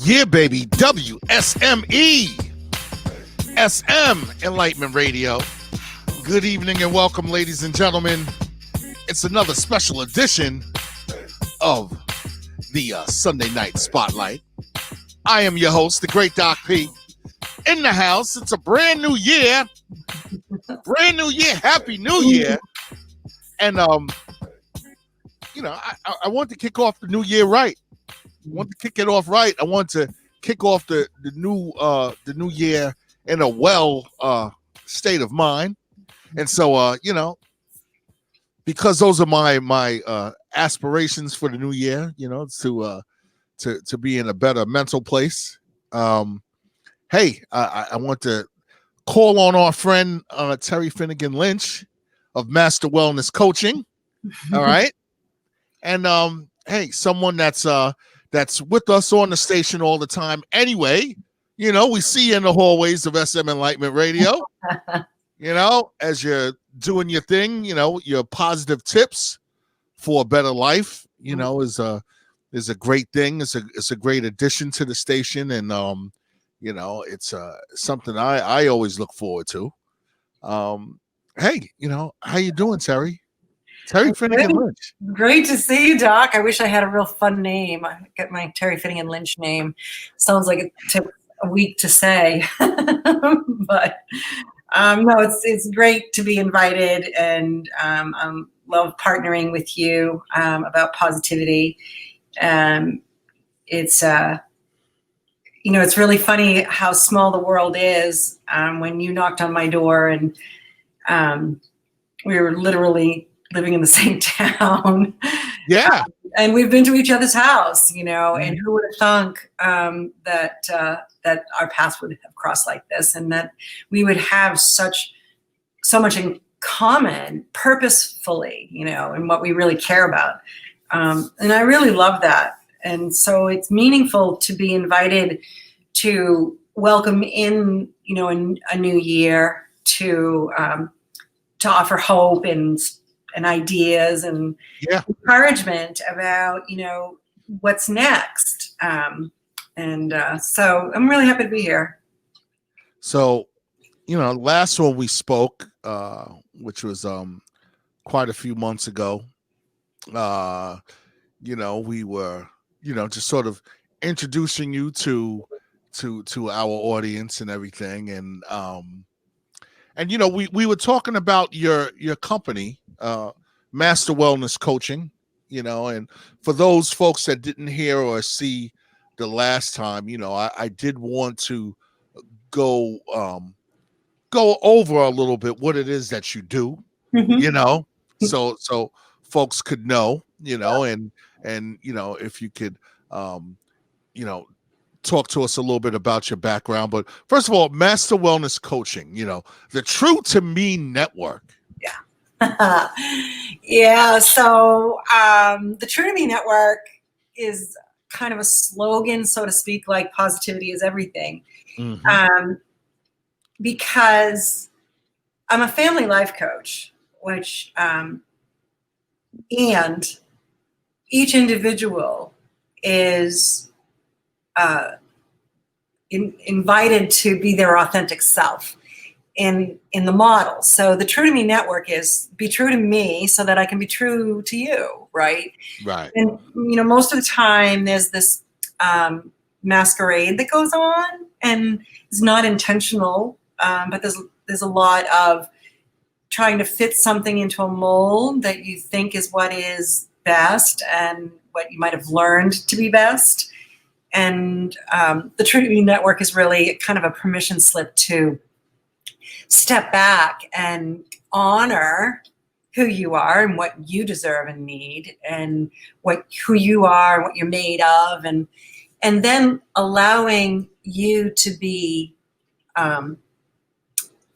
Yeah, baby. WSME. SM Enlightenment Radio. Good evening and welcome, ladies and gentlemen. It's another special edition of the Sunday Night Spotlight. I am your host, the great Doc P. In the house, it's a brand new year. Brand new year. Happy New Year. And, you know, I want to kick off the new year right. I want to kick it off right. I want to kick off the new year in a well state of mind. And so, you know, because those are my aspirations for the new year, you know, to be in a better mental place. Hey, I want to call on our friend Terry Finnegan Lynch of Master Wellness Coaching. All right. And hey, someone that's with us on the station all the time. Anyway, you know, we see you in the hallways of SM Enlightenment Radio. You know, as you're doing your thing, you know, your positive tips for a better life, you know, is a great thing. It's a great addition to the station, and you know, it's something I always look forward to. Hey, you know, how you doing, Terry? Terry Finnegan Lynch. Great to see you, Doc. I wish I had a real fun name. I get my Terry Finnegan Lynch name. Sounds like it took a week to say, but no, it's great to be invited, and love partnering with you about positivity. It's you know, it's really funny how small the world is. When you knocked on my door, and we were literally living in the same town. Yeah. And we've been to each other's house, you know, and who would have thunk that our paths would have crossed like this, and that we would have so much in common purposefully, you know, and what we really care about. And I really love that. And so it's meaningful to be invited to welcome in, you know, a new year, to offer hope and ideas and encouragement about, you know, what's next. So I'm really happy to be here. So, you know, last one we spoke, which was quite a few months ago, you know, we were, you know, just sort of introducing you to our audience and everything. And you know, we were talking about your company, Master Wellness Coaching, you know, and for those folks that didn't hear or see the last time, you know, I did want to go over a little bit what it is that you do, you know, so folks could know, you know, and you know, if you could, you know, talk to us a little bit about your background. But first of all, Master Wellness Coaching, you know, the True to Me Network. Yeah. Yeah. So the True to Me Network is kind of a slogan, so to speak, like positivity is everything. Because I'm a family life coach, which, and each individual is invited to be their authentic self in the model. So the True to Me Network is be true to me so that I can be true to you, right? Right. And, you know, most of the time there's this masquerade that goes on, and it's not intentional, but there's a lot of trying to fit something into a mold that you think is what is best and what you might have learned to be best. And the True to Me Network is really kind of a permission slip to step back and honor who you are and what you deserve and need, and who you are and what you're made of, and then allowing you to be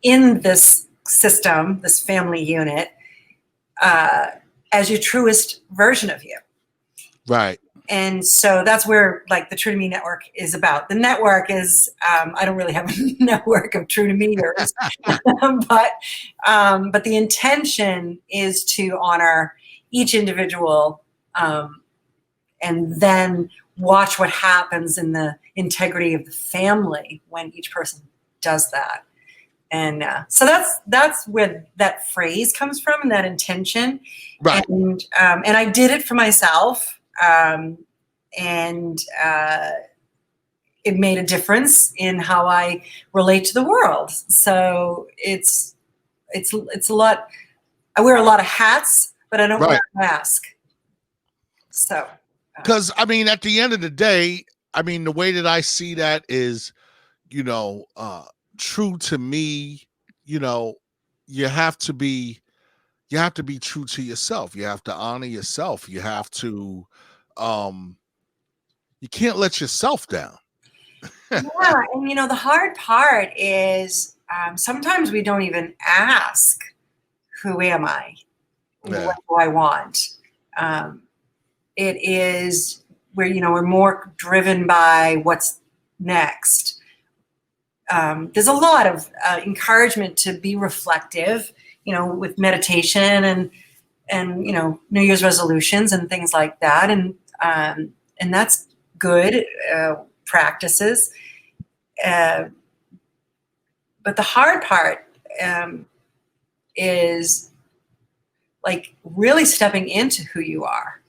in this system, this family unit, as your truest version of you. Right. And so that's where, like, the True to Me Network is about. The network is, I don't really have a network of True to Meers, but the intention is to honor each individual, and then watch what happens in the integrity of the family when each person does that. And so that's where that phrase comes from, and that intention. Right. And I did it for myself, and it made a difference in how I relate to the world. So it's a lot. I wear a lot of hats, but I don't wear a mask. So, because I mean, at the end of the day, I mean, the way that I see that is, true to me. You have to be true to yourself. You have to honor yourself. You have to, you can't let yourself down. yeah, and the hard part is sometimes we don't even ask, who am I? Yeah. What do I want? It is where, we're more driven by what's next. There's a lot of encouragement to be reflective, with meditation and New Year's resolutions and things like that. And that's good practices. But the hard part is like really stepping into who you are.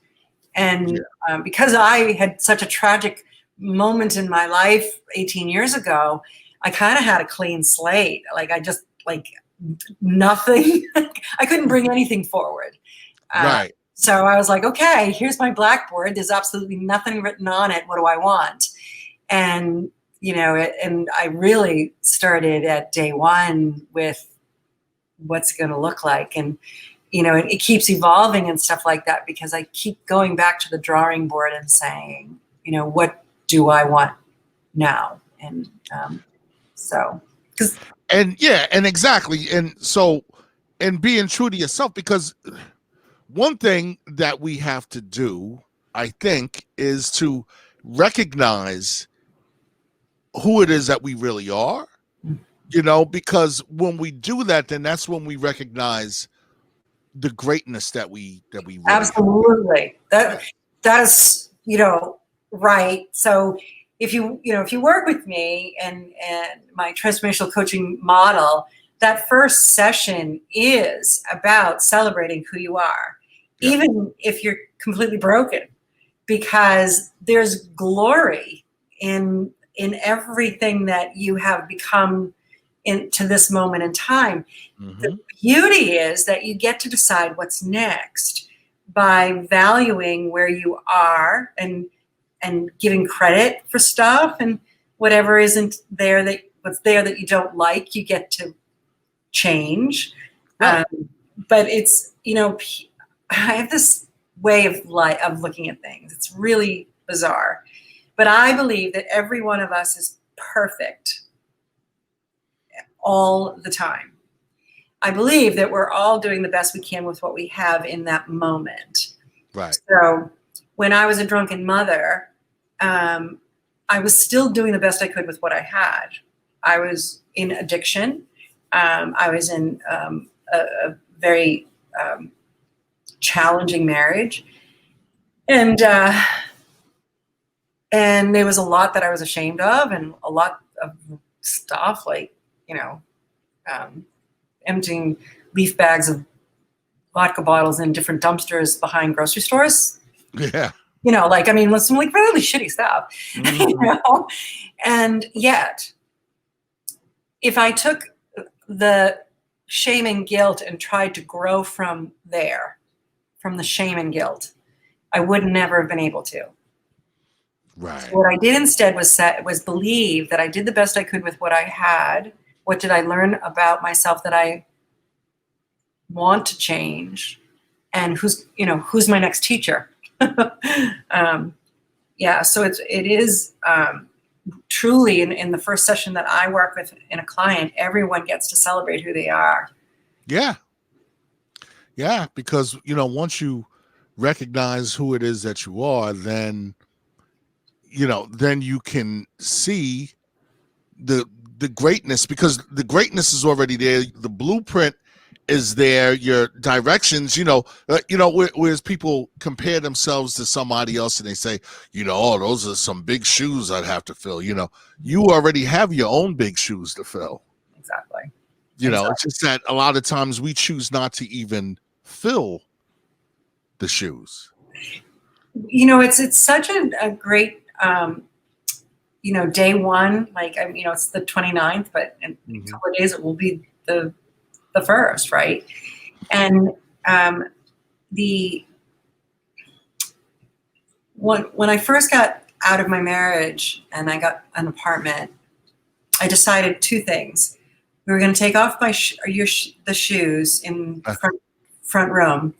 And because I had such a tragic moment in my life 18 years ago, I kind of had a clean slate. Like I just nothing. I couldn't bring anything forward. Right. So I was like, okay, here's my blackboard. There's absolutely nothing written on it. What do I want? And, and I really started at day one with what's it going to look like. And, it keeps evolving and stuff like that, because I keep going back to the drawing board and saying, what do I want now? And and exactly. And so, and being true to yourself, because one thing that we have to do, I think, is to recognize who it is that we really are, because when we do that, then that's when we recognize the greatness that we really absolutely have. That is right. So if you work with me and my transformational coaching model, that first session is about celebrating who you are, even if you're completely broken, because there's glory in everything that you have become into this moment in time. Mm-hmm. The beauty is that you get to decide what's next by valuing where you are and giving credit for stuff, and whatever isn't there what's there that you don't like, you get to change. Right. But it's, I have this way of looking at things. It's really bizarre, but I believe that every one of us is perfect all the time. I believe that we're all doing the best we can with what we have in that moment. Right. So when I was a drunken mother, I was still doing the best I could with what I had. I was in addiction. I was in a very challenging marriage, and there was a lot that I was ashamed of, and a lot of stuff like emptying leaf bags of vodka bottles in different dumpsters behind grocery stores. Yeah. Some really shitty stuff. Mm-hmm. And yet, if I took the shame and guilt and tried to grow from there, from the shame and guilt, I would never have been able to. Right. So what I did instead was believe that I did the best I could with what I had. What did I learn about myself that I want to change? And who's my next teacher? So it is truly in the first session that I work with in a client, everyone gets to celebrate who they are. Yeah. Yeah, because once you recognize who it is that you are, then then you can see the greatness, because the greatness is already there. The blueprint is there your directions, whereas people compare themselves to somebody else and they say, oh, those are some big shoes I'd have to fill. You already have your own big shoes to fill. Exactly. It's just that a lot of times we choose not to even fill the shoes. It's such a great, day one, it's the 29th, but in a couple of days it will be the first, right? And when I first got out of my marriage and I got an apartment, I decided two things. We were going to take off the shoes in front room,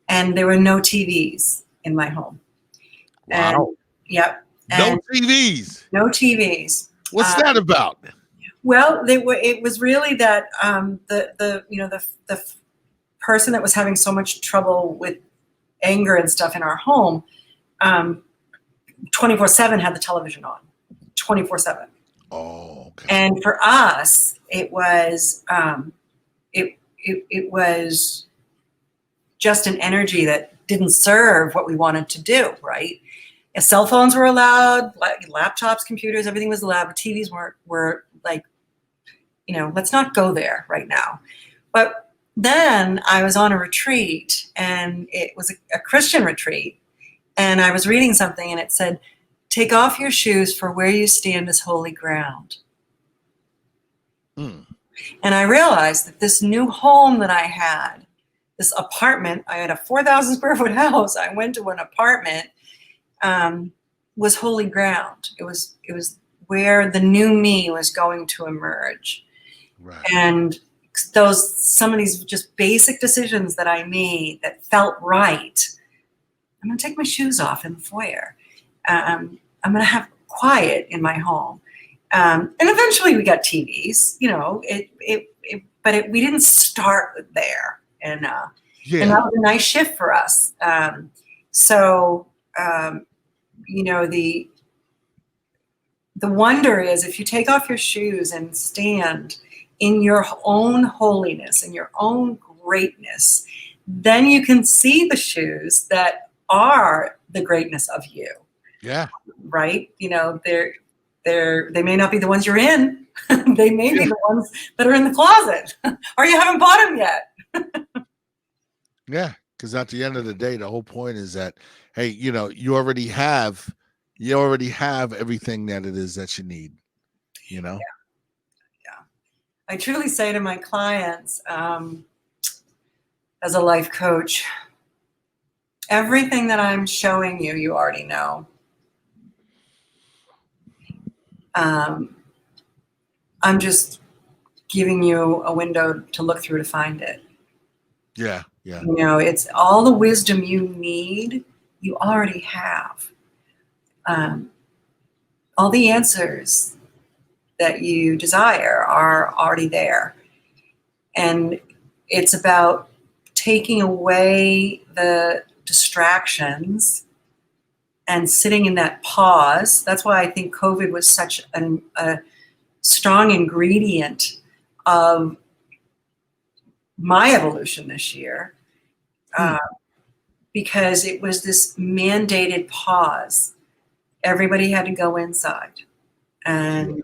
and there were no TVs in my home. Wow. And, yep. No TVs. No TVs. What's that about? Well, it was really that the person that was having so much trouble with anger and stuff in our home, 24/7 had the television on, 24/7. Oh, okay. And for us, it was it was just an energy that didn't serve what we wanted to do, right? And cell phones were allowed, laptops, computers, everything was allowed, but TVs were like, let's not go there right now. But then I was on a retreat, and it was a Christian retreat, and I was reading something, and it said, "Take off your shoes, for where you stand is holy ground." And I realized that this new home that I had, this apartment, I had a 4,000 square foot house. I went to an apartment, was holy ground. It was where the new me was going to emerge. Right. And some of these just basic decisions that I made that felt right. I'm going to take my shoes off in the foyer. I'm going to have quiet in my home. And eventually we got TVs, but we didn't start there. And that was a nice shift for us. The wonder is, if you take off your shoes and stand in your own holiness and your own greatness, then you can see the shoes that are the greatness of you. Yeah. Right? They may not be the ones you're in. They may be the ones that are in the closet, or you haven't bought them yet. Yeah, because at the end of the day, the whole point is that, hey, you already have everything that it is that you need. Yeah. I truly say to my clients, as a life coach, everything that I'm showing you, you already know. I'm just giving you a window to look through to find it. Yeah. It's all the wisdom you need, you already have. All the answers that you desire are already there. And it's about taking away the distractions and sitting in that pause. That's why I think COVID was such a strong ingredient of my evolution this year, because it was this mandated pause. Everybody had to go inside, and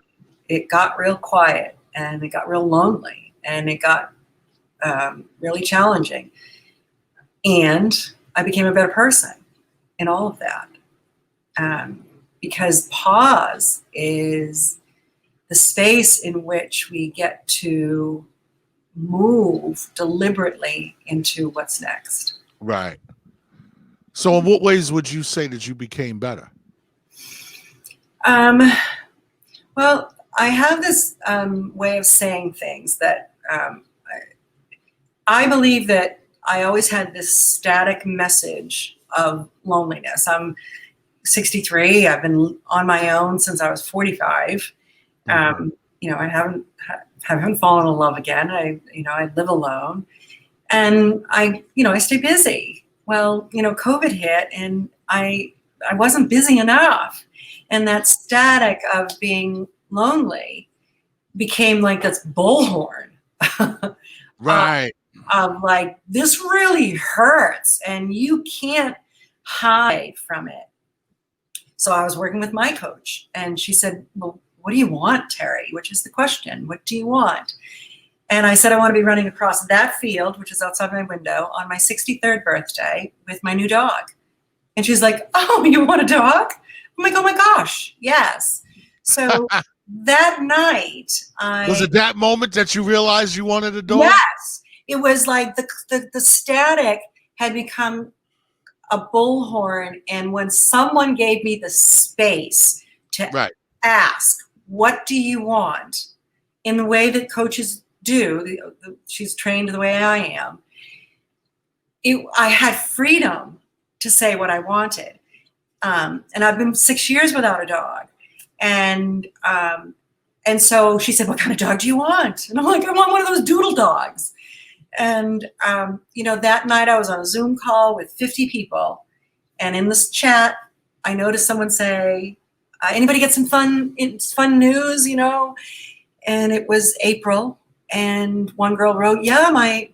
it got real quiet, and it got real lonely, and it got really challenging. And I became a better person in all of that. Because pause is the space in which we get to move deliberately into what's next. Right. So in what ways would you say that you became better? Well, I have this way of saying things that I believe that I always had this static message of loneliness. I'm 63. I've been on my own since I was 45. I haven't fallen in love again. I live alone, and I stay busy. Well, COVID hit, and I wasn't busy enough, and that static of being lonely became like this bullhorn. Right. of like, this really hurts and you can't hide from it. So I was working with my coach and she said, well, what do you want, Terry? Which is the question. What do you want? And I said, I want to be running across that field, which is outside my window, on my 63rd birthday with my new dog. And she's like, oh, you want a dog? I'm like, oh my gosh, yes. So that night, Was it that moment that you realized you wanted a dog? Yes. It was like the static had become a bullhorn. And when someone gave me the space to ask, what do you want? In the way that coaches do, she's trained the way I am. I had freedom to say what I wanted. And I've been 6 years without a dog. And so she said, what kind of dog do you want? And I'm like, I want one of those doodle dogs. And, that night I was on a Zoom call with 50 people. And in this chat, I noticed someone say, anybody get some fun news, And it was April. And one girl wrote, yeah, my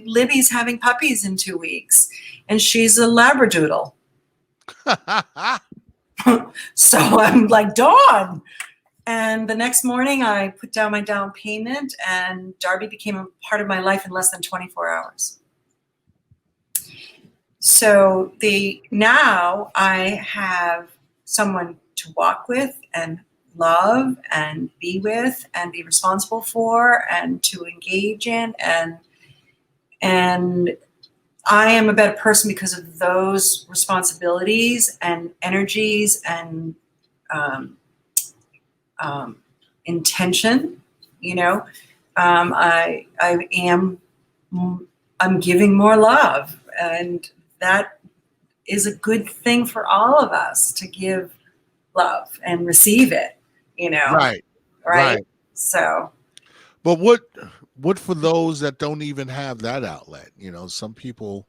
Libby's having puppies in 2 weeks. And she's a Labradoodle. So I'm like, Dawn. And the next morning I put down my down payment and Darby became a part of my life in less than 24 hours. So now I have someone to walk with and love and be with and be responsible for and to engage in. And I am a better person because of those responsibilities and energies and intention. I'm giving more love, and that is a good thing for all of us to give love and receive it. Right. So, but what for those that don't even have that outlet? Some people,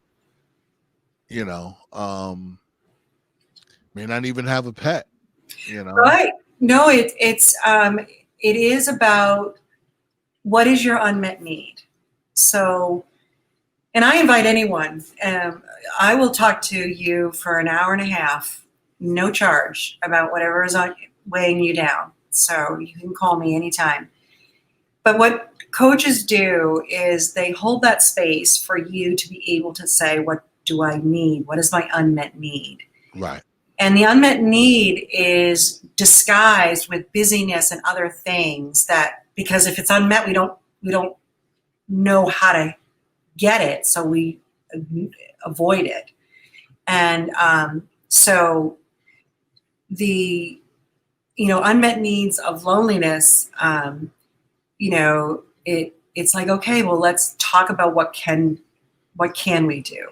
may not even have a pet. Right. No, it is about what is your unmet need. So, and I invite anyone. I will talk to you for an hour and a half, no charge, about whatever is weighing you down. So you can call me anytime. But what coaches do is they hold that space for you to be able to say, what do I need? What is my unmet need? Right. And the unmet need is disguised with busyness and other things because if it's unmet, we don't know how to get it. So we avoid it. And so the, unmet needs of loneliness, it's like, okay, well, let's talk about what can we do?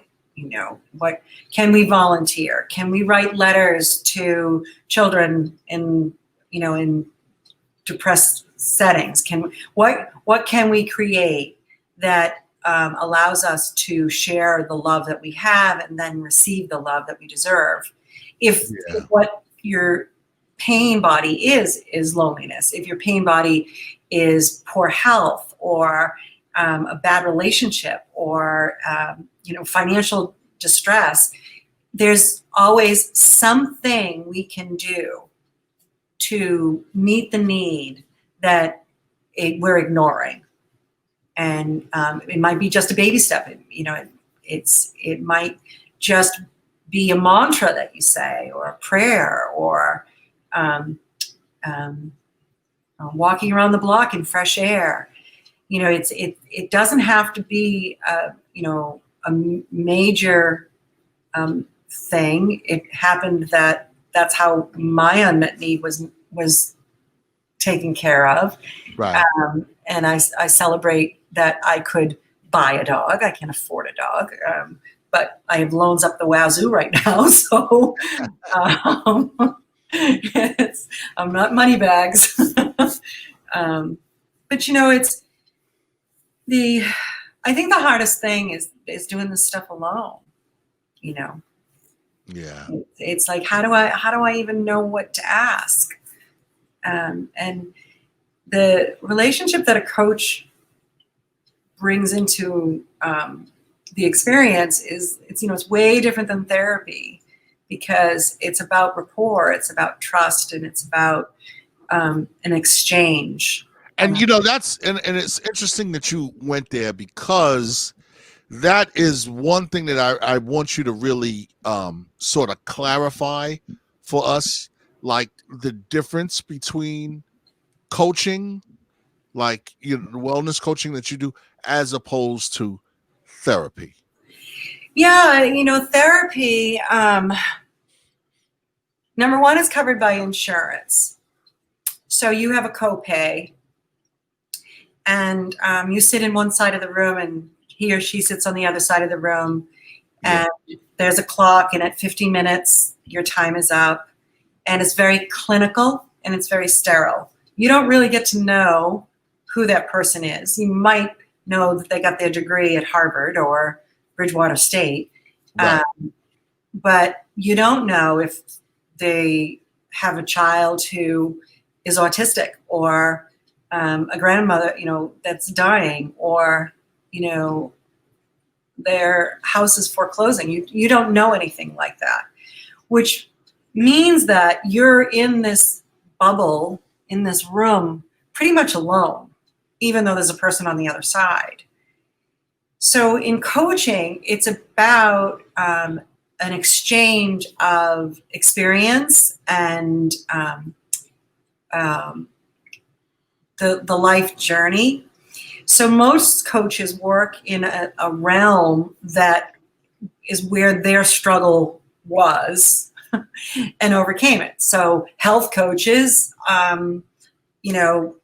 What can we volunteer? Can we write letters to children in depressed settings? What can we create that allows us to share the love that we have and then receive the love that we deserve? If what your pain body is loneliness, if your pain body is poor health or a bad relationship or financial distress, there's always something we can do to meet the need that we're ignoring. And it might be just a baby step. It might just be a mantra that you say, or a prayer, or walking around the block in fresh air. It doesn't have to be a major thing. It happened that's how my unmet need was taken care of. Right. And I celebrate that I could buy a dog. I can't afford a dog, but I have loans up the wazoo right now. So I'm not money bags. But it's I think the hardest thing is doing this stuff alone. Yeah. It's like, how do I even know what to ask? And the relationship that a coach brings into the experience is it's way different than therapy, because it's about rapport, it's about trust, and it's about an exchange. And that's and it's interesting that you went there, because that is one thing that I want you to really sort of clarify for us, like the difference between coaching, like the wellness coaching that you do, as opposed to therapy. Yeah, therapy, number one, is covered by insurance. So you have a copay, and you sit in one side of the room, and he or she sits on the other side of the room, and there's a clock, and at 15 minutes, your time is up. And it's very clinical, and it's very sterile. You don't really get to know who that person is. You might know that they got their degree at Harvard or Bridgewater State, Right. But you don't know if they have a child who is autistic, or a grandmother, that's dying, or, their house is foreclosing. You don't know anything like that, which means that you're in this bubble, in this room, pretty much alone, even though there's a person on the other side. So in coaching, it's about an exchange of experience and the life journey. So most coaches work in a realm that is where their struggle was and overcame it. So health coaches, I'm not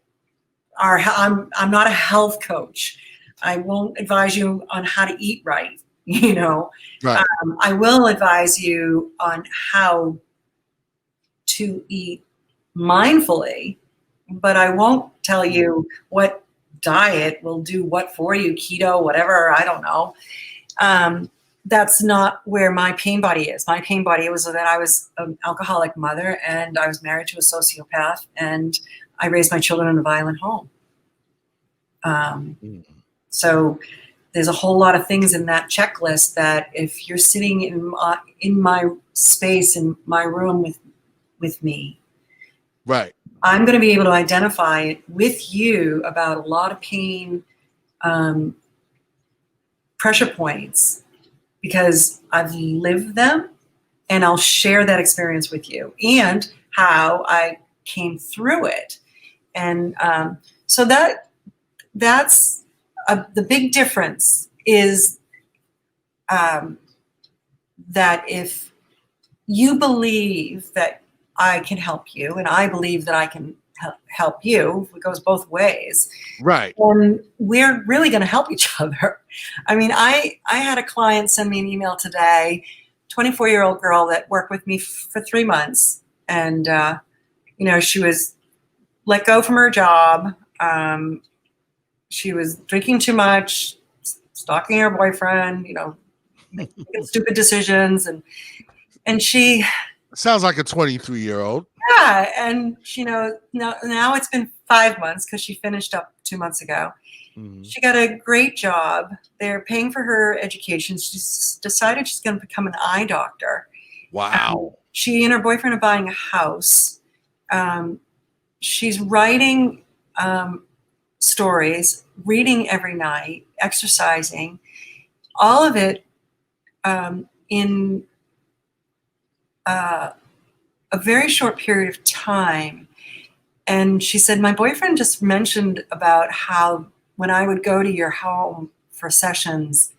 a health coach. I won't advise you on how to eat right. Right. I will advise you on how to eat mindfully, but I won't tell you what diet will do what for you, keto, whatever, I don't know. That's not where my pain body is. My pain body was that I was an alcoholic mother, and I was married to a sociopath, and I raised my children in a violent home. So there's a whole lot of things in that checklist that if you're sitting in my space, in my room with me, Right. I'm going to be able to identify it with you about a lot of pain, pressure points, because I've lived them, and I'll share that experience with you and how I came through it. And so that's the big difference is that if you believe that I can help you, and I believe that I can help you, it goes both ways. Right. And we're really going to help each other. I mean, I had a client send me an email today, 24-year-old girl that worked with me for 3 months. And, she was let go from her job. She was drinking too much, stalking her boyfriend, making stupid decisions. And she... Sounds like a 23-year-old. Yeah, and now it's been 5 months because she finished up 2 months ago. Mm-hmm. She got a great job. They're paying for her education. She's decided she's going to become an eye doctor. Wow. She and her boyfriend are buying a house. She's writing stories, reading every night, exercising, all of it in a very short period of time. And she said, my boyfriend just mentioned about how when I would go to your home for sessions,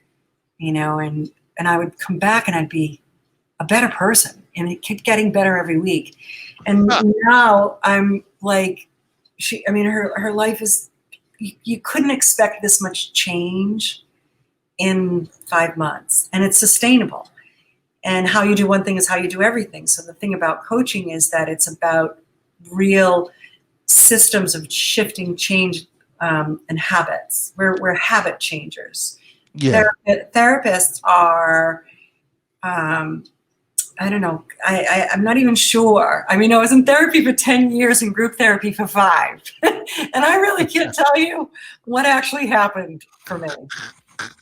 and I would come back and I'd be a better person, and it kept getting better every week. And now I'm like, her life is, you couldn't expect this much change in 5 months, and it's sustainable. And how you do one thing is how you do everything. So the thing about coaching is that it's about real systems of shifting change and habits. We're habit changers. Yeah. Therapists are I don't know. I'm not even sure. I mean, I was in therapy for 10 years and group therapy for 5. And I really can't tell you what actually happened for me.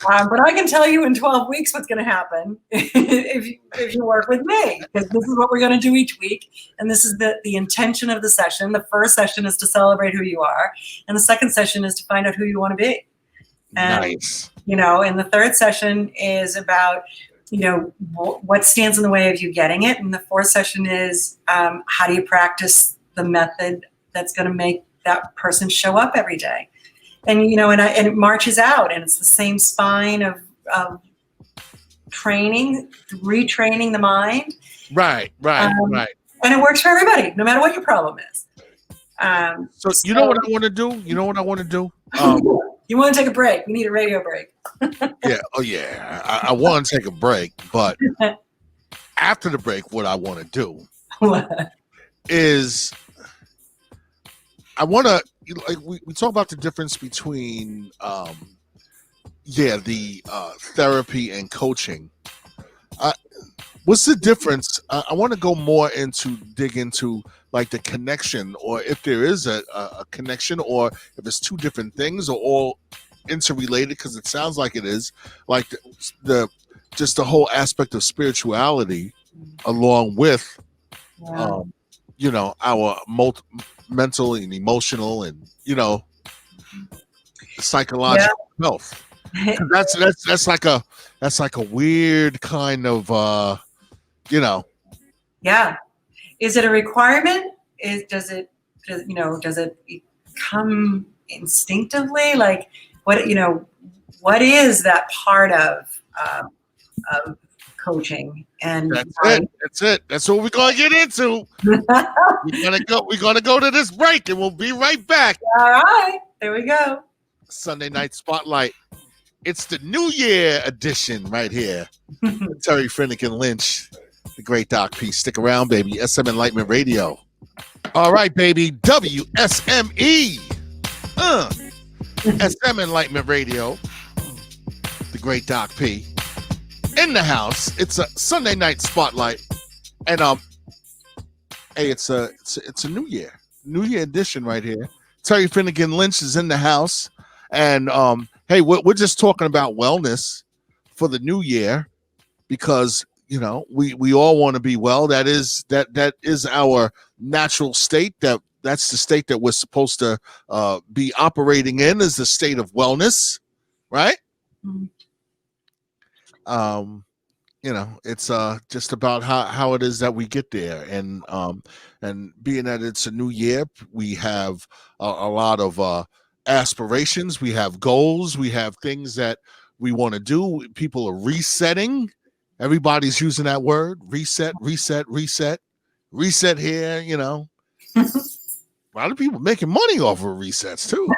But I can tell you in 12 weeks what's going to happen if you work with me, because this is what we're going to do each week. And this is the intention of the session. The first session is to celebrate who you are. And the second session is to find out who you want to be. And, Nice. And the third session is about, what stands in the way of you getting it. And the fourth session is how do you practice the method that's going to make that person show up every day. And, and it marches out, and it's the same spine of training, retraining the mind. Right. And it works for everybody, no matter what your problem is. So you know what I want to do? You want to take a break? We need a radio break. Yeah. Oh, yeah. I want to take a break, but after the break, what I want to do is I want to, we talk about the difference between, the therapy and coaching. What's the difference? I want to go more dig into like the connection, or if there is a connection, or if it's two different things, or all interrelated, because it sounds like it is, like the whole aspect of spirituality, along with, our mental and emotional and psychological health. That's like a weird kind of Yeah. Is it a requirement? Does it come instinctively? Like what is that part of coaching? And that's it. That's what we're gonna get into. We're gonna go to this break, and we'll be right back. All right, there we go. Sunday Night Spotlight. It's the New Year edition right here. Terry Finnegan Lynch, the great Doc P. Stick around, baby. SM Enlightenment Radio. All right, baby. WSME. SM Enlightenment Radio. The great Doc P. In the house. It's a Sunday Night Spotlight. And hey, it's a New Year edition right here. Terry Finnegan Lynch is in the house. And hey, we're just talking about wellness for the new year, because we all want to be well. That is our natural state. That's the state that we're supposed to be operating in, is the state of wellness, right? Mm-hmm. It's just about how it is that we get there, and being that it's a new year, we have a lot of aspirations, we have goals, we have things that we want to do. People are resetting. Everybody's using that word, reset here. A lot of people making money off of resets too.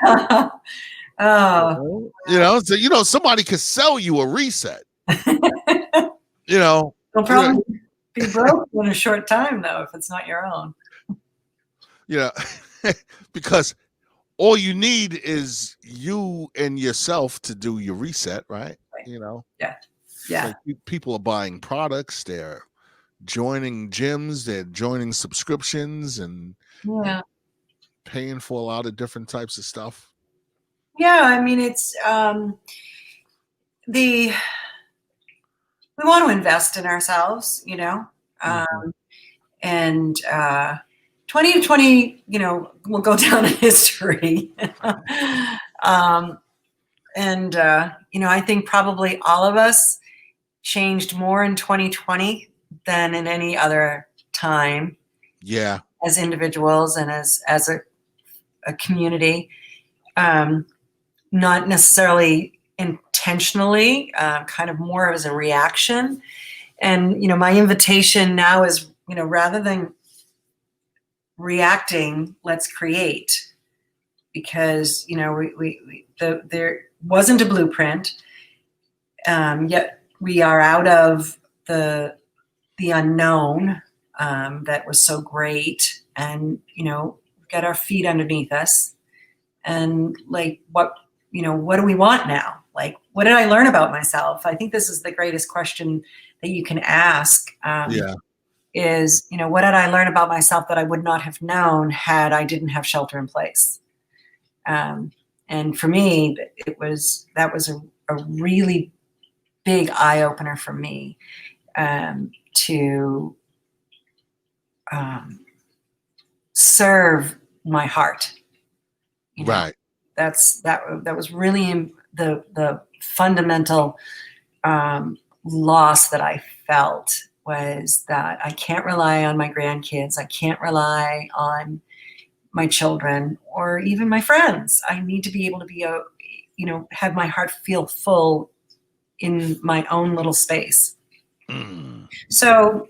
So somebody could sell you a reset. They'll probably be broke in a short time though if it's not your own. Because all you need is you and yourself to do your reset, right? Yeah. Like people are buying products, they're joining gyms, they're joining subscriptions, and paying for a lot of different types of stuff. Yeah, I mean, it's we want to invest in ourselves, and 2020, will go down in history. I think probably all of us changed more in 2020 than in any other time. Yeah. As individuals and as a community, not necessarily intentionally, kind of more as a reaction. And, my invitation now is, rather than reacting, let's create, because there wasn't a blueprint, yet we are out of the unknown that was so great, and got our feet underneath us, and like what do we want now? Like, what did I learn about myself? I think this is the greatest question that you can ask. is, what did I learn about myself that I would not have known had I didn't have shelter in place? And for me, that was a really big eye opener for me, to serve my heart. Right. That was really the fundamental loss that I felt, was that I can't rely on my grandkids. I can't rely on my children or even my friends. I need to be able to be have my heart feel full in my own little space. So,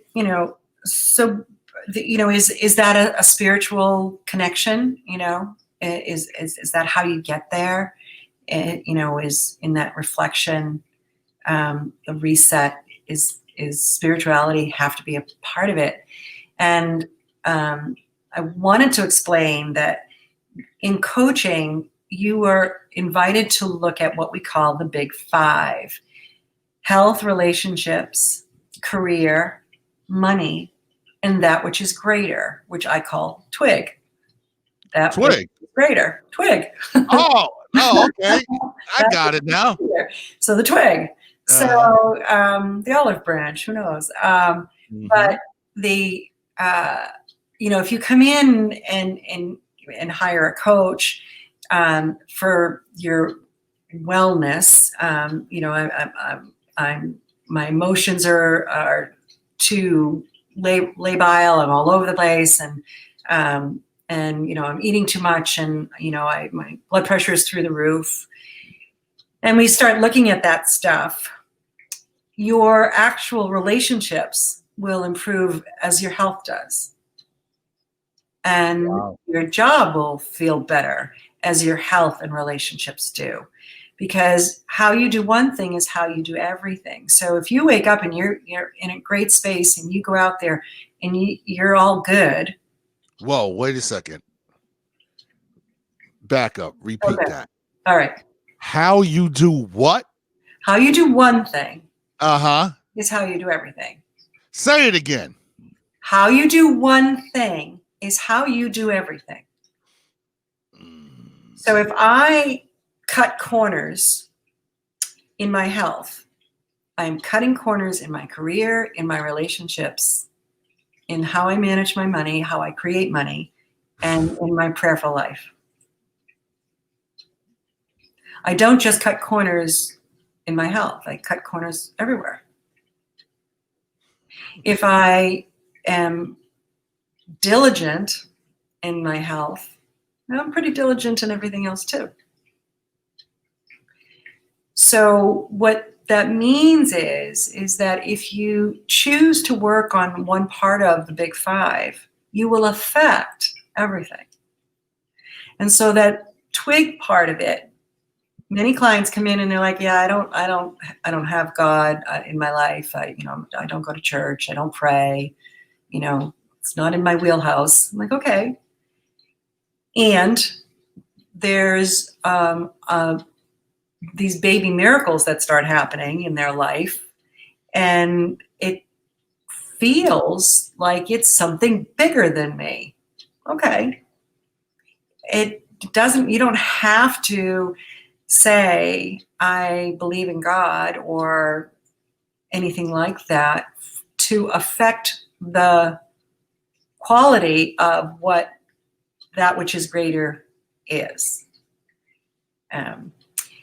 is that a spiritual connection? Is that how you get there? Is in that reflection, the reset, is spirituality have to be a part of it. And I wanted to explain that in coaching, you are invited to look at what we call the big 5: health, relationships, career, money, and that which is greater, which I call twig. That Twig. Greater. Twig. Oh, okay. I got it now. So the twig. So the olive branch, who knows? But the, if you come in and hire a coach for your wellness, my emotions are too labile. I'm all over the place, and I'm eating too much, and my blood pressure is through the roof. And we start looking at that stuff. Your actual relationships will improve as your health does. And your job will feel better as your health and relationships do. Because how you do one thing is how you do everything. So if you wake up and you're in a great space and you go out there and you're all good. Whoa, wait a second. Back up. Repeat that. All right. How you do what? How you do one thing. Uh-huh. Is how you do everything. Say it again. How you do one thing is how you do everything. So if I cut corners in my health, I'm cutting corners in my career, in my relationships, in how I manage my money, how I create money, and in my prayerful life. I don't just cut corners in my health. I cut corners everywhere. If I am diligent in my health, I'm pretty diligent in everything else too. So what that means is that if you choose to work on one part of the big 5, you will affect everything. And so that twig part of it, many clients come in and they're like, yeah, I don't have God in my life. I don't go to church. I don't pray. It's not in my wheelhouse. I'm like, okay. And there's these baby miracles that start happening in their life, and it feels like it's something bigger than me. Okay. You don't have to say, I believe in God or anything like that to affect the quality of what that which is greater is.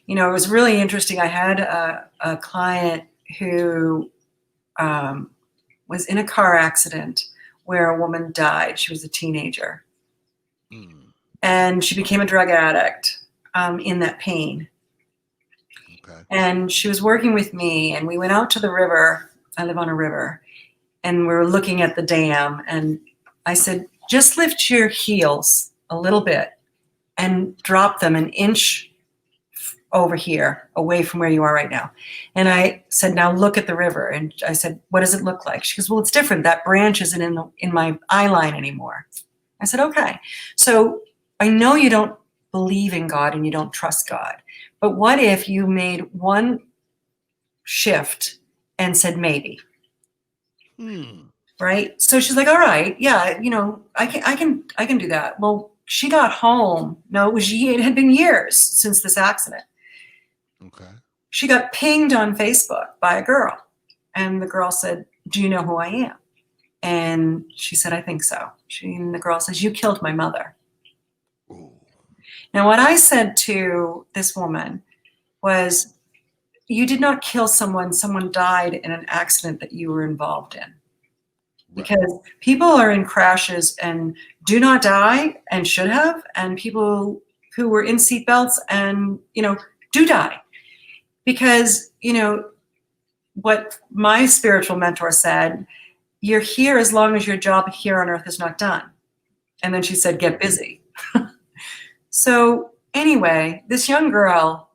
It was really interesting. I had a client who was in a car accident where a woman died. She was a teenager. And she became a drug addict in that pain. Okay. And she was working with me, and we went out to the river. I live on a river. And we were looking at the dam. And I said, just lift your heels a little bit and drop them an inch over here, away from where you are right now. And I said, now look at the river. And I said, what does it look like? She goes, well, it's different. That branch isn't in my eye line anymore. I said, okay. So I know you don't believe in God and you don't trust God, but what if you made one shift and said maybe? right? So she's like, all right, yeah, I can do that. Well, she got home. No, it had been years since this accident. Okay. She got pinged on Facebook by a girl, and the girl said, do you know who I am? And she said, I think so. And the girl says, you killed my mother. Ooh. Now, what I said to this woman was, you did not kill someone. Someone died in an accident that you were involved in. Right. Because people are in crashes and do not die and should have, and people who were in seatbelts and, do die. Because, what my spiritual mentor said, you're here as long as your job here on earth is not done. And then she said, get busy. So anyway, this young girl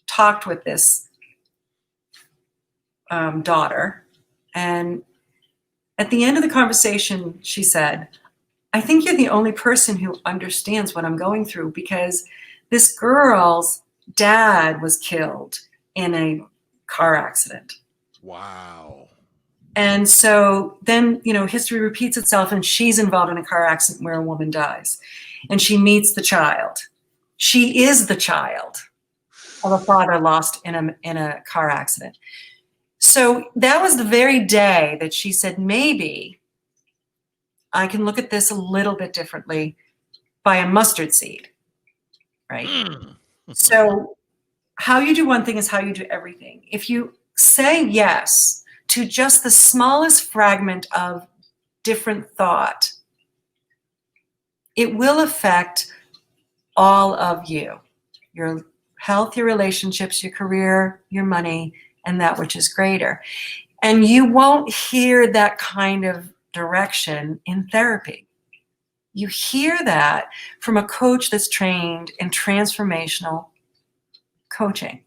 talked with this daughter. And at the end of the conversation, she said, I think you're the only person who understands what I'm going through, because this girl's dad was killed in a car accident. Wow. And so then, history repeats itself, and she's involved in a car accident where a woman dies, and she meets the child. She is the child of a father lost in a car accident. So that was the very day that she said, maybe I can look at this a little bit differently by a mustard seed, right? So how you do one thing is how you do everything. If you say yes to just the smallest fragment of different thought, it will affect all of you, your health, your relationships, your career, your money, and that which is greater. And you won't hear that kind of direction in therapy. You hear that from a coach that's trained in transformational coaching.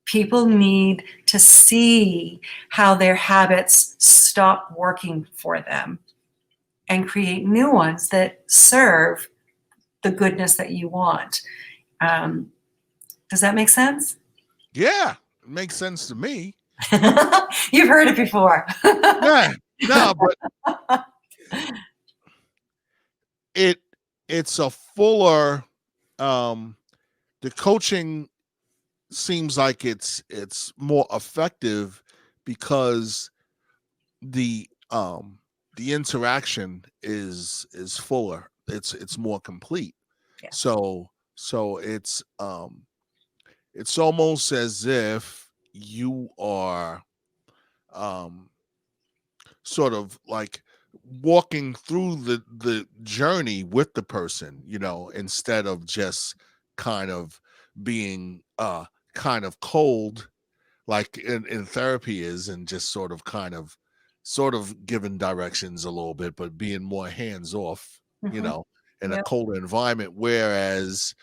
People need to see how their habits stop working for them and create new ones that serve the goodness that you want. Does that make sense? Yeah, it makes sense to me. You've heard it before. Yeah, no, but it's a fuller. The coaching seems like it's more effective because the interaction is fuller. It's more complete. Yeah. So it's almost as if you are sort of like walking through the journey with the person, instead of just kind of being kind of cold like in therapy is, and just sort of giving directions a little bit, but being more hands off, in a colder environment. Whereas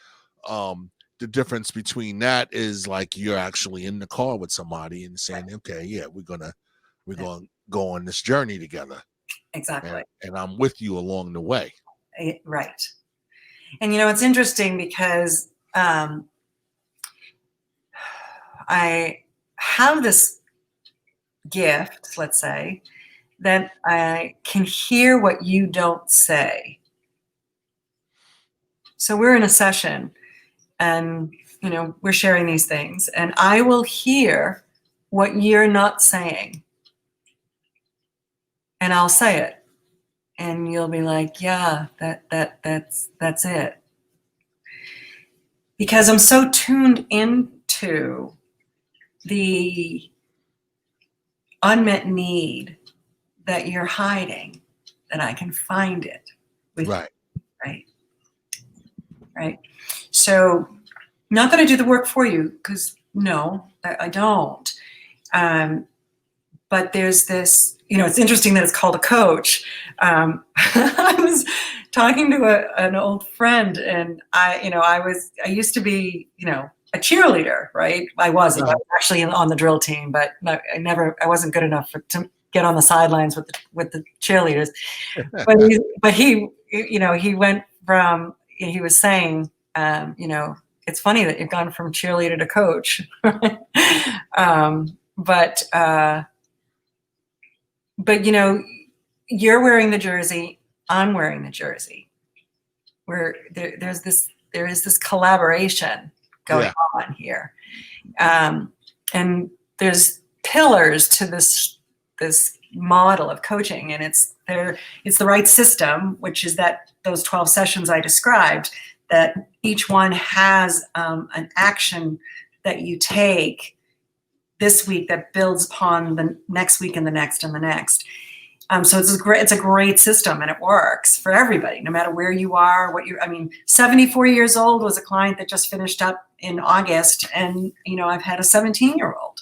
the difference between that is like you're actually in the car with somebody and saying, okay, yeah, we're gonna go on this journey together. Exactly. And I'm with you along the way. Right. And it's interesting because I have this gift, let's say, that I can hear what you don't say. So we're in a session and, we're sharing these things, and I will hear what you're not saying. And I'll say it. And you'll be like, yeah, that's it. Because I'm so tuned into the unmet need that you're hiding that I can find it. Right. So not that I do the work for you, because no, I don't. But there's this, it's interesting that it's called a coach. I was talking to an old friend, and I used to be, a cheerleader, right? I was actually on the drill team, but I wasn't good enough to get on the sidelines with the cheerleaders. But he went from, he was saying, it's funny that you've gone from cheerleader to coach. But but you're wearing the jersey, I'm wearing the jersey. Where there is this collaboration going on here, and there's pillars to this model of coaching, and it's the right system, which is those 12 sessions I described, that each one has an action that you take this week that builds upon the next week and the next and the next. So it's a great system, and it works for everybody, no matter where you are, 74 years old was a client that just finished up in August, and I've had a 17-year-old.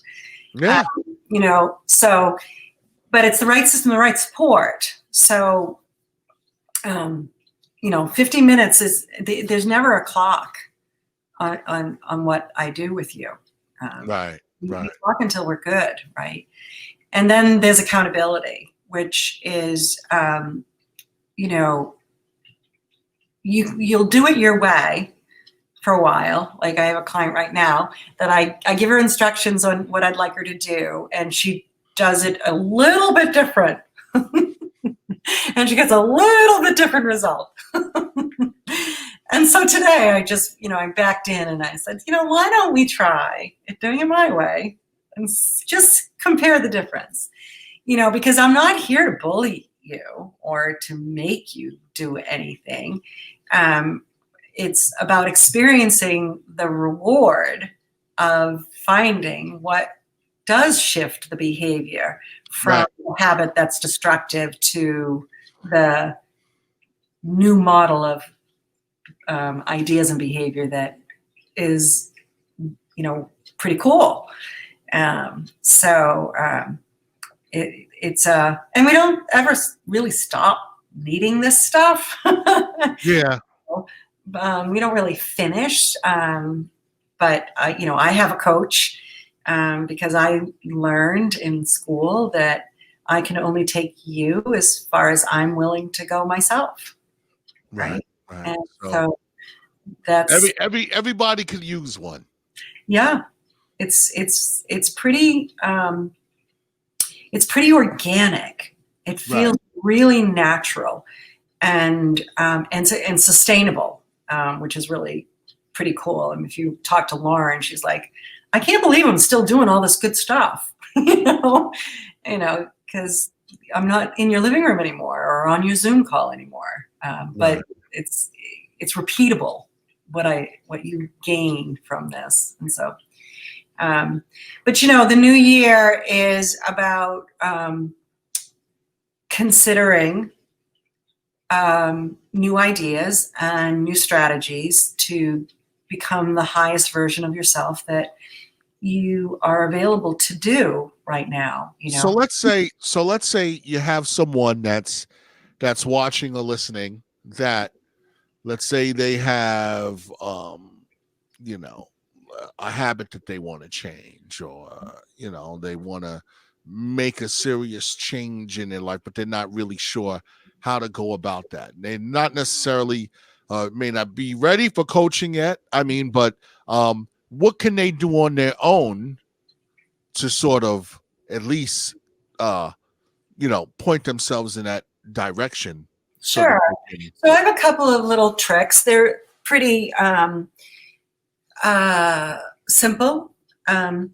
Yeah. But it's the right system, the right support. So 50 minutes there's never a clock on what I do with you. Right. We talk until we're good, right? And then there's accountability, which is, you'll do it your way for a while. Like I have a client right now that I give her instructions on what I'd like her to do, and she does it a little bit different. And she gets a little bit different result. And so today I just, I backed in and I said, why don't we try doing it my way and just compare the difference? Because I'm not here to bully you or to make you do anything. It's about experiencing the reward of finding what does shift the behavior from a habit that's destructive to the new model of ideas and behavior that is, pretty cool. It's and we don't ever really stop needing this stuff. Yeah. We don't really finish. But I have a coach because I learned in school that I can only take you as far as I'm willing to go myself. Right. And so that's everybody could use one. Yeah. It's pretty organic. It feels really natural and sustainable, which is really pretty cool. And if you talk to Lauren, she's like, I can't believe I'm still doing all this good stuff, because I'm not in your living room anymore or on your Zoom call anymore. But it's repeatable what you gain from this. And so, but the new year is about considering new ideas and new strategies to become the highest version of yourself that you are available to do right now. So let's say you have someone that's watching or listening that, let's say they have a habit that they want to change, or they want to make a serious change in their life, but they're not really sure how to go about that. They're not necessarily may not be ready for coaching yet. But what can they do on their own to sort of at least point themselves in that direction? Sure. So I have a couple of little tricks. They're pretty simple. And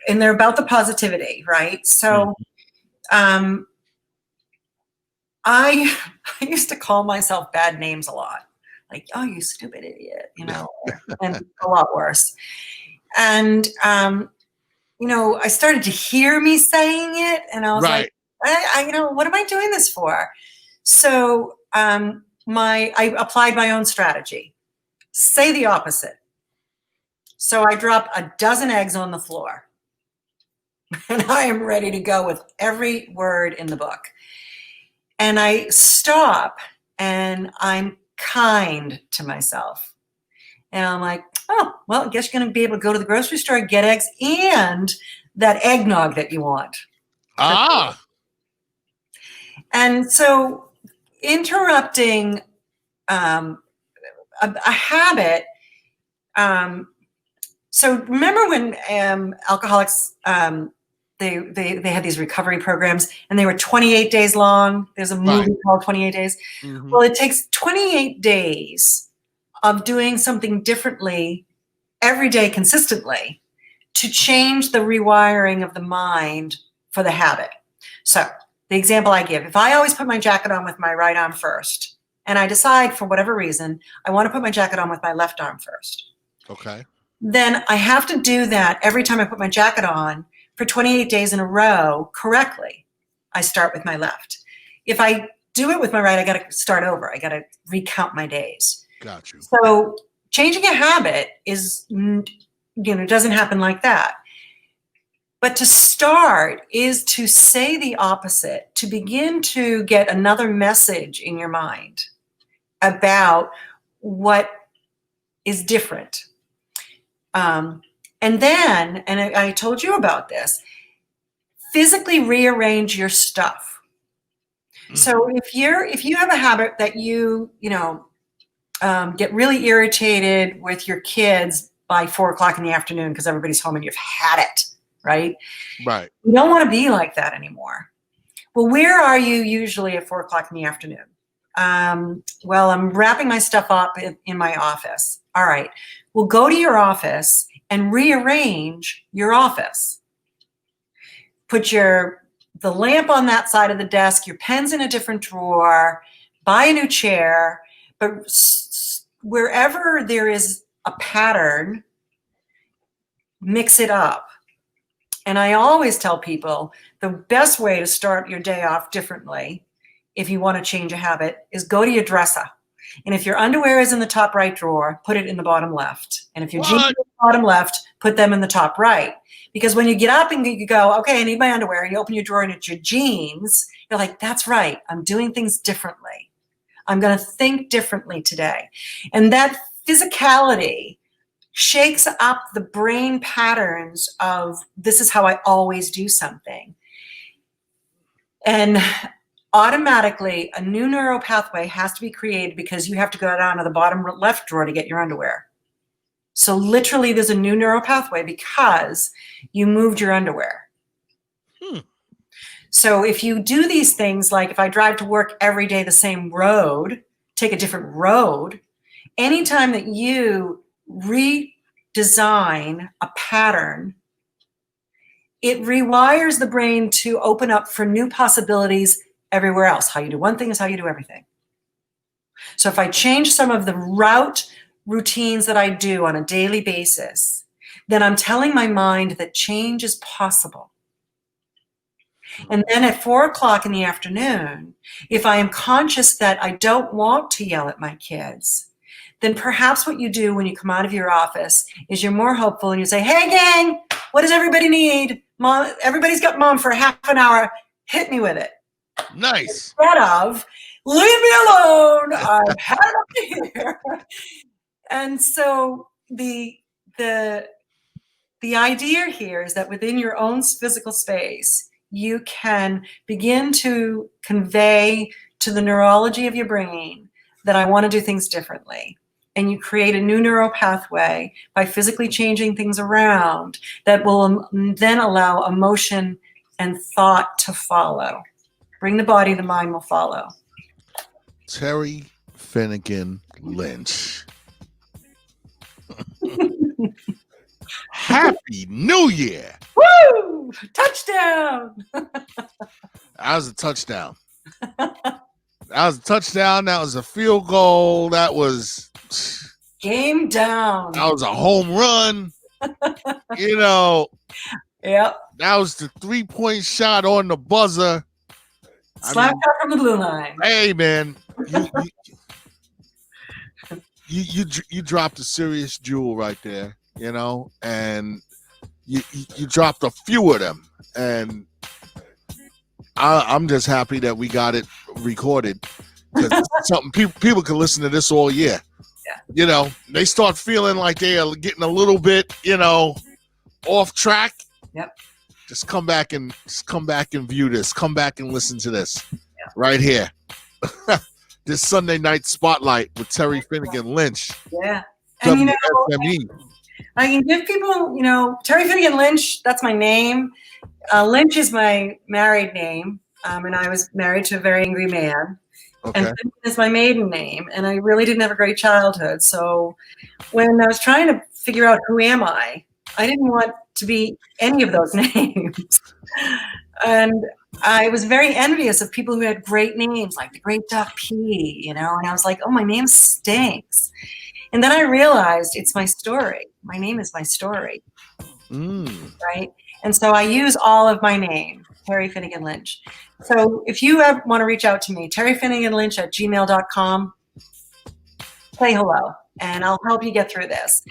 they're about the positivity, right? So I used to call myself bad names a lot. Like, oh, you stupid idiot, and a lot worse. And, I started to hear me saying it, and I was like, what am I doing this for? So I applied my own strategy. Say the opposite. So I drop a dozen eggs on the floor, and I am ready to go with every word in the book. And I stop, and I'm kind to myself. And I'm like, oh, well, I guess you're going to be able to go to the grocery store, get eggs, and that eggnog that you want. And so interrupting a habit. So remember when alcoholics they had these recovery programs, and they were 28 days long. There's a movie called 28 Days. Mm-hmm. Well, it takes 28 days of doing something differently every day consistently to change the rewiring of the mind for the habit. So the example I give, if I always put my jacket on with my right arm first, and I decide for whatever reason, I want to put my jacket on with my left arm first. Okay. Then I have to do that every time I put my jacket on for 28 days in a row correctly. I start with my left. If I do it with my right, I got to start over. I got to recount my days. Got you. So changing a habit is, doesn't happen like that. But to start is to say the opposite, to begin to get another message in your mind about what is different. And then, and I told you about this, physically rearrange your stuff. Mm-hmm. So if you have a habit that you get really irritated with your kids by 4:00 in the afternoon because everybody's home and you've had it, right? Right. You don't want to be like that anymore. Well, where are you usually at 4:00 in the afternoon? Well, I'm wrapping my stuff up in my office. All right. Well, go to your office and rearrange your office. Put the lamp on that side of the desk, your pen's in a different drawer, buy a new chair, but wherever there is a pattern, mix it up. And I always tell people the best way to start your day off differently, if you want to change a habit, is go to your dresser. And if your underwear is in the top right drawer, put it in the bottom left. And if your jeans are in the bottom left, put them in the top right. Because when you get up and you go, okay, I need my underwear, and you open your drawer and it's your jeans, you're like, that's right. I'm doing things differently. I'm going to think differently today. And that physicality shakes up the brain patterns of this is how I always do something. And automatically a new neural pathway has to be created because you have to go down to the bottom left drawer to get your underwear. So literally there's a new neural pathway because you moved your underwear. So if you do these things, like if I drive to work every day the same road, take a different road, anytime that you redesign a pattern, it rewires the brain to open up for new possibilities everywhere else. How you do one thing is how you do everything. So if I change some of the routines that I do on a daily basis, then I'm telling my mind that change is possible. And then at 4:00 in the afternoon, if I am conscious that I don't want to yell at my kids, then perhaps what you do when you come out of your office is you're more hopeful and you say, hey gang, what does everybody need? Mom, everybody's got mom for half an hour. Hit me with it. Nice. Instead of, leave me alone. I've had it up here. And so the idea here is that within your own physical space, you can begin to convey to the neurology of your brain that I want to do things differently. And you create a new neural pathway by physically changing things around that will then allow emotion and thought to follow. Bring the body, the mind will follow. Terry Finnegan Lynch. Happy New Year! Woo! Touchdown! That was a touchdown. That was a touchdown. That was a field goal. That was game down. That was a home run. Yep. That was the 3-point shot on the buzzer. Slap cut from the blue line. Hey, man, you dropped a serious jewel right there, and you dropped a few of them, and I'm just happy that we got it recorded. Something people can listen to this all year. Yeah. They start feeling like they are getting a little bit, off track. Yep. Just come back and view this. Come back and listen to this right here. This Sunday night spotlight with Terry Finnegan Lynch. Yeah. And WSME. I can give people, Terry Finnegan Lynch, that's my name. Lynch is my married name, and I was married to a very angry man. Okay. And Finnegan is my maiden name, and I really didn't have a great childhood. So when I was trying to figure out who am I didn't want to be any of those names. And I was very envious of people who had great names, like the Great Duck P, and I was like, oh, my name stinks. And then I realized it's my story. My name is my story, right? And so I use all of my name, Terry Finnegan Lynch. So if you ever want to reach out to me, terryfinneganlynch@gmail.com, say hello, and I'll help you get through this.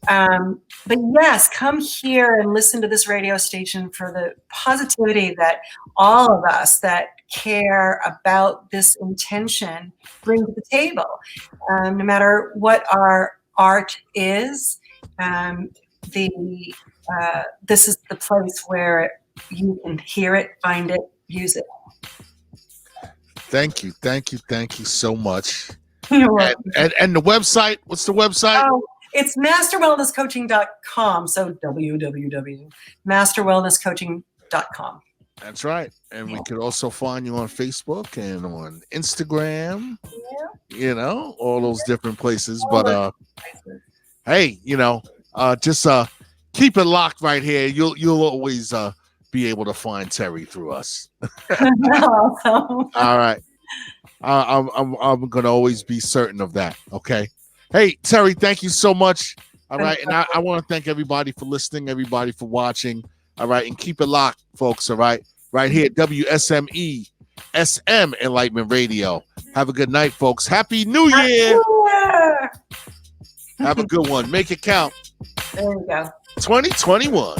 But yes, come here and listen to this radio station for the positivity that all of us that care about this intention bring to the table. No matter what our art is, this is the place where you can hear it, find it, use it. Thank you so much. You're welcome. And the website, what's the website? Oh, it's masterwellnesscoaching.com. So www.masterwellnesscoaching.com. That's right. And we could also find you on Facebook and on Instagram, all those different places. But hey, just keep it locked right here. You'll always be able to find Terry through us. Awesome. All right. I'm gonna always be certain of that. Okay. Hey, Terry, thank you so much. All right. And I want to thank everybody for listening, everybody for watching. All right. And keep it locked, folks. All right. Right here, WSME SM Enlightenment Radio. Have a good night, folks. Happy New Year. Have a good one. Make it count. There we go. 2021.